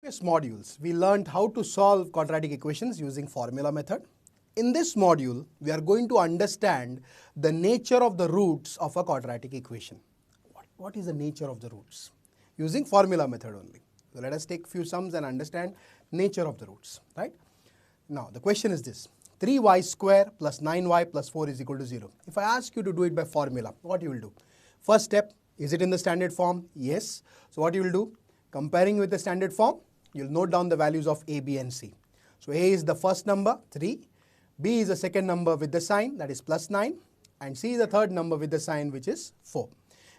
Previous modules, we learned how to solve quadratic equations using formula method. In this module, we are going to understand the nature of the roots of a quadratic equation. What is the nature of the roots? Using formula method only. So let us take few sums and understand nature of the roots, right? Now the question is this: 3y square plus 9y plus 4 is equal to 0. If I ask you to do it by formula, what you will do? First step, is it in the standard form? Yes. So what you will do? Comparing with the standard form, you will note down the values of a, b and c. So a is the first number, 3. B is the second number with the sign, that is plus 9. And c is the third number with the sign, which is 4.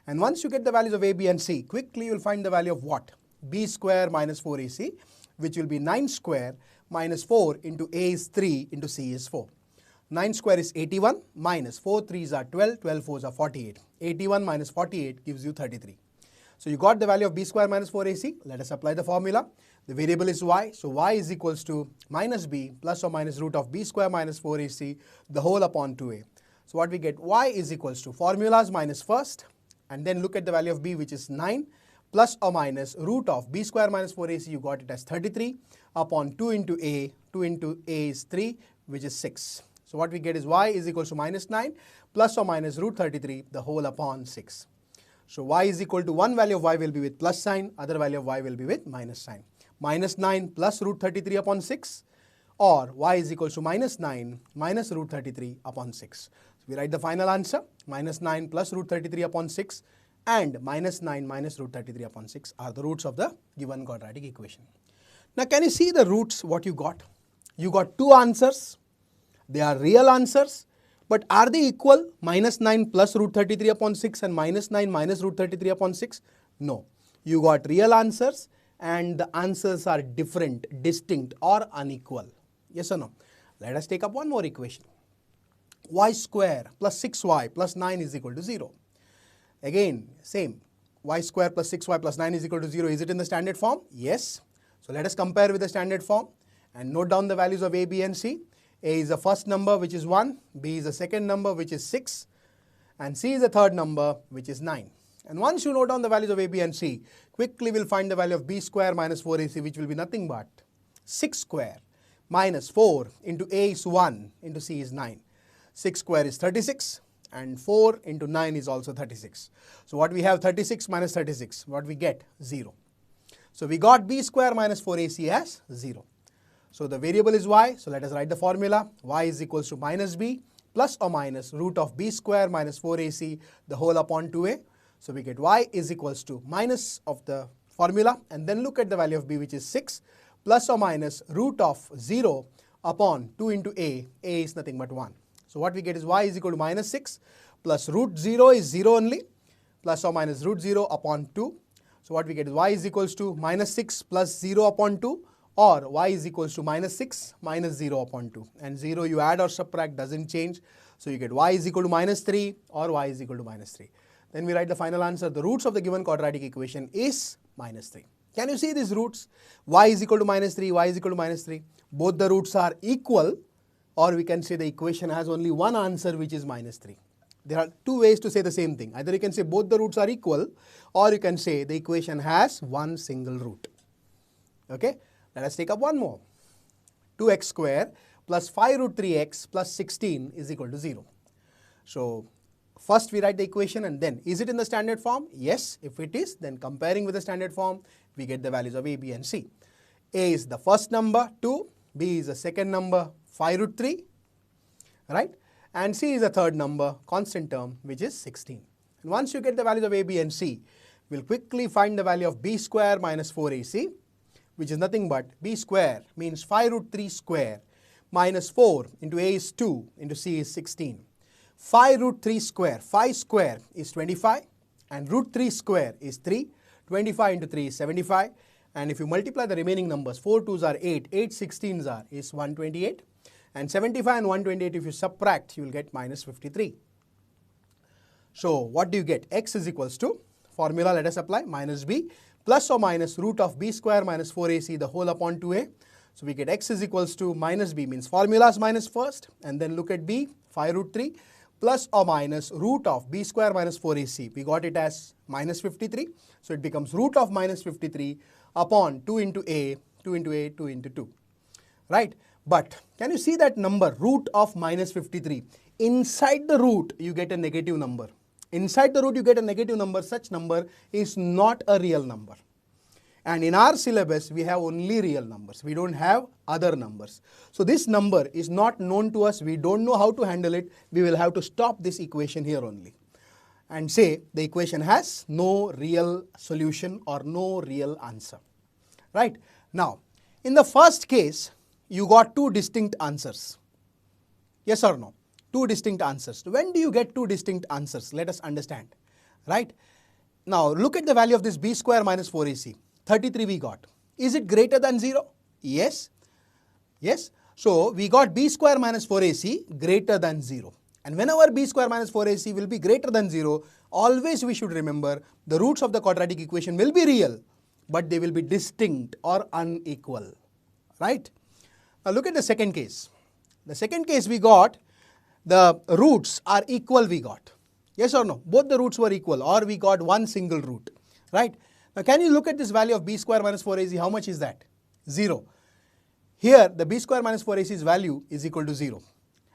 And once you get the values of a, b and c, quickly you will find the value of what? B square minus 4ac, which will be 9 square minus 4 into a is 3 into c is 4. 9 square is 81 minus 4 3s are 12, 12 4s are 48. 81 minus 48 gives you 33. So you got the value of b square minus 4ac. Let us apply the formula. The variable is y. So y is equals to minus b plus or minus root of b square minus 4ac the whole upon 2a. So what we get? Y is equals to formulas minus first, and then look at the value of b, which is 9 plus or minus root of b square minus 4ac. You got it as 33 upon 2 into a. 2 into a is 3, which is 6. So what we get is y is equals to minus 9 plus or minus root 33 the whole upon 6. So y is equal to one value of y will be with plus sign, other value of y will be with minus sign. Minus 9 plus root 33 upon 6, or y is equal to minus 9 minus root 33 upon 6. So we write the final answer, minus 9 plus root 33 upon 6 and minus 9 minus root 33 upon 6 are the roots of the given quadratic equation. Now can you see the roots what you got? You got two answers. They are real answers. But are they equal? Minus 9 plus root 33 upon 6 and minus 9 minus root 33 upon 6? No. You got real answers and the answers are different, distinct or unequal. Yes or no? Let us take up one more equation. Y square plus 6y plus 9 is equal to 0. Again, same. Y square plus 6y plus 9 is equal to 0. Is it in the standard form? Yes. So let us compare with the standard form and note down the values of a, b and c. A is the first number, which is 1, B is the second number, which is 6, and C is the third number, which is 9. And once you note down the values of A, B and C, quickly we'll find the value of B square minus 4AC, which will be nothing but 6 square minus 4 into A is 1 into C is 9. 6 square is 36 and 4 into 9 is also 36. So what we have, 36 minus 36, what we get? 0. So we got B square minus 4AC as 0. So the variable is y, so let us write the formula. Y is equals to minus b plus or minus root of b square minus 4ac the whole upon 2a. So we get y is equals to minus of the formula, and then look at the value of b, which is 6 plus or minus root of 0 upon 2 into a is nothing but 1. So what we get is y is equal to minus 6 plus root 0 is 0 only, plus or minus root 0 upon 2. So what we get is y is equals to minus 6 plus 0 upon 2. Or y is equals to minus 6 minus 0 upon 2. And 0 you add or subtract doesn't change. So you get y is equal to minus 3 or y is equal to minus 3. Then we write the final answer. The roots of the given quadratic equation is minus 3. Can you see these roots? Y is equal to minus 3, y is equal to minus 3. Both the roots are equal, or we can say the equation has only one answer, which is minus 3. There are two ways to say the same thing. Either you can say both the roots are equal, or you can say the equation has one single root. Okay? Let us take up one more. 2x square plus 5 root 3x plus 16 is equal to 0. So first we write the equation, and then is it in the standard form? Yes. If it is, then comparing with the standard form, we get the values of a, b and c. A is the first number, 2. B is the second number, 5 root 3. Right? And c is the third number, constant term, which is 16. And once you get the values of a, b and c, we'll quickly find the value of b square minus 4ac, which is nothing but b square means 5 root 3 square minus 4 into a is 2 into c is 16. 5 root 3 square, 5 square is 25 and root 3 square is 3. 25 into 3 is 75. And if you multiply the remaining numbers, 4 2s are 8, 8 16s is 128. And 75 and 128 if you subtract, you will get minus 53. So what do you get? X is equals to, formula let us apply, minus b plus or minus root of b square minus 4ac the whole upon 2a. So we get x is equals to minus b, means formulas minus first, and then look at b, 5 root 3 plus or minus root of b square minus 4ac. We got it as minus 53. So it becomes root of minus 53 upon 2 into a, 2 into a, 2 into 2. Right? But can you see that number, root of minus 53? Inside the root, you get a negative number. Inside the root, you get a negative number. Such number is not a real number. And in our syllabus, we have only real numbers. We don't have other numbers. So this number is not known to us. We don't know how to handle it. We will have to stop this equation here only and say the equation has no real solution or no real answer. Right? Now, in the first case, you got two distinct answers. Yes or no? Two distinct answers. When do you get two distinct answers? Let us understand. Right? Now, look at the value of this b square minus 4ac. 33 we got. Is it greater than 0? Yes. Yes. So, we got b square minus 4ac greater than 0. And whenever b square minus 4ac will be greater than 0, always we should remember the roots of the quadratic equation will be real, but they will be distinct or unequal. Right? Now, look at the second case. The second case we got the roots are equal we got. Yes or no? Both the roots were equal, or we got one single root. Right? Now, can you look at this value of b square minus 4ac? How much is that? 0. Here, the b square minus 4ac's value is equal to 0.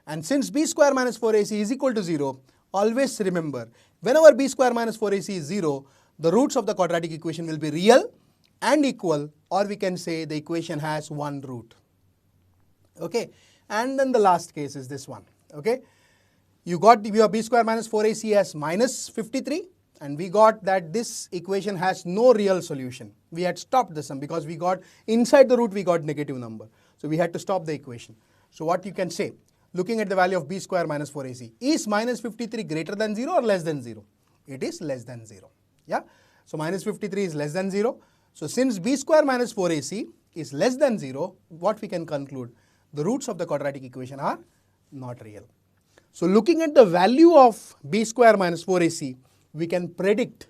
And since b square minus 4ac is equal to 0, always remember, whenever b square minus 4ac is 0, the roots of the quadratic equation will be real and equal, or we can say the equation has one root. Okay? And then the last case is this one. Okay? You got your b square minus 4ac as minus 53. And we got that this equation has no real solution. We had stopped the sum because we got inside the root we got negative number. So we had to stop the equation. So what you can say, looking at the value of b square minus 4ac, is minus 53 greater than 0 or less than 0? It is less than 0. Yeah. So minus 53 is less than 0. So since b square minus 4ac is less than 0, what we can conclude? The roots of the quadratic equation are not real. So looking at the value of b square minus 4ac, we can predict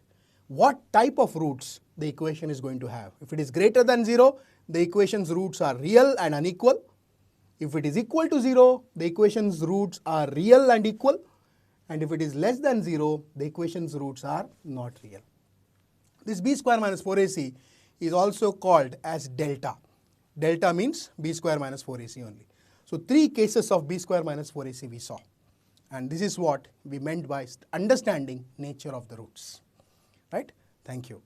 what type of roots the equation is going to have. If it is greater than 0, the equation's roots are real and unequal. If it is equal to 0, the equation's roots are real and equal. And if it is less than 0, the equation's roots are not real. This b square minus 4ac is also called as delta. Delta means b square minus 4ac only. So 3 cases of b square minus 4ac we saw. And this is what we meant by understanding nature of the roots. Right? Thank you.